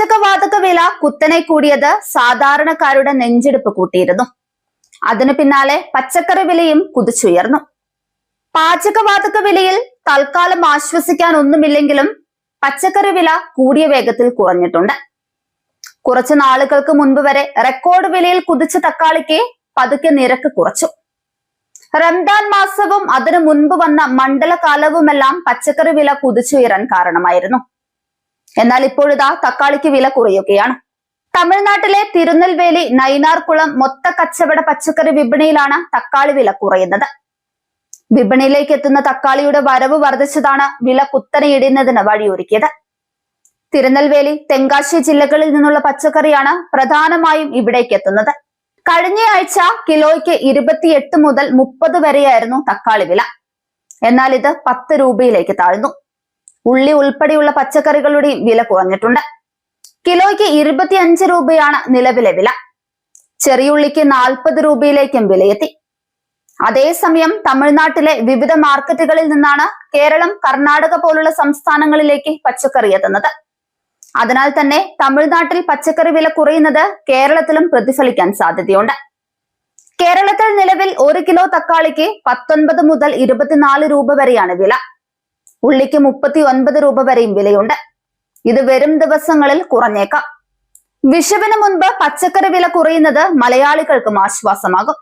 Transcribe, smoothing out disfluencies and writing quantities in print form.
പാചകവാതക വില കുത്തനെ കൂടിയത് സാധാരണക്കാരുടെ നെഞ്ചെടുപ്പ് കൂട്ടിയിരുന്നു. അതിനു പിന്നാലെ പച്ചക്കറി വിലയും കുതിച്ചുയർന്നു. പാചകവാതക വിലയിൽ തൽക്കാലം ആശ്വസിക്കാൻ ഒന്നുമില്ലെങ്കിലും പച്ചക്കറി വില കൂടിയ വേഗത്തിൽ കുറഞ്ഞിട്ടുണ്ട്. കുറച്ചു നാളുകൾക്ക് മുൻപ് വരെ റെക്കോർഡ് വിലയിൽ കുതിച്ച തക്കാളിക്ക് പതുക്കെ നിരക്ക് കുറച്ചു. റംദാൻ മാസവും അതിനു മുൻപ് വന്ന മണ്ഡലകാലവുമെല്ലാം പച്ചക്കറി വില കുതിച്ചുയരാൻ കാരണമായിരുന്നു. എന്നാൽ ഇപ്പോഴിതാ തക്കാളിക്ക് വില കുറയുകയാണ്. തമിഴ്നാട്ടിലെ തിരുനെൽവേലി നൈനാർകുളം മൊത്ത കച്ചവട പച്ചക്കറി വിപണിയിലാണ് തക്കാളി വില കുറയുന്നത്. വിപണിയിലേക്ക് എത്തുന്ന തക്കാളിയുടെ വരവ് വർദ്ധിച്ചതാണ് വില കുത്തനെ ഇടിയുന്നതിന് വഴിയൊരുക്കിയത്. തിരുനെൽവേലി, തെങ്കാശി ജില്ലകളിൽ നിന്നുള്ള പച്ചക്കറിയാണ് പ്രധാനമായും ഇവിടേക്ക് എത്തുന്നത്. കഴിഞ്ഞയാഴ്ച കിലോയ്ക്ക് 28 മുതൽ 30 വരെയായിരുന്നു തക്കാളി വില. എന്നാൽ ഇത് 10 രൂപയിലേക്ക് താഴ്ന്നു. ഉള്ളി ഉൾപ്പെടെയുള്ള പച്ചക്കറികളുടെയും വില കുറഞ്ഞിട്ടുണ്ട്. കിലോയ്ക്ക് 25 രൂപയാണ് നിലവിലെ വില. ചെറിയുള്ളിക്ക് 40 രൂപയിലേക്കും വിലയെത്തി. അതേസമയം തമിഴ്നാട്ടിലെ വിവിധ മാർക്കറ്റുകളിൽ നിന്നാണ് കേരളം, കർണാടക പോലുള്ള സംസ്ഥാനങ്ങളിലേക്ക് പച്ചക്കറി എത്തുന്നത്. അതിനാൽ തന്നെ തമിഴ്നാട്ടിൽ പച്ചക്കറി വില കുറയുന്നത് കേരളത്തിലും പ്രതിഫലിക്കാൻ സാധ്യതയുണ്ട്. കേരളത്തിൽ നിലവിൽ 1 കിലോ തക്കാളിക്ക് 19 മുതൽ 24 രൂപ വരെയാണ് വില. ഉള്ളിക്ക് 39 രൂപ വരെയും വിലയുണ്ട്. ഇത് വരും ദിവസങ്ങളിൽ കുറഞ്ഞേക്കാം. വിഷുവിന് മുൻപ് പച്ചക്കറി വില കുറയുന്നത് മലയാളികൾക്കും ആശ്വാസമാകും.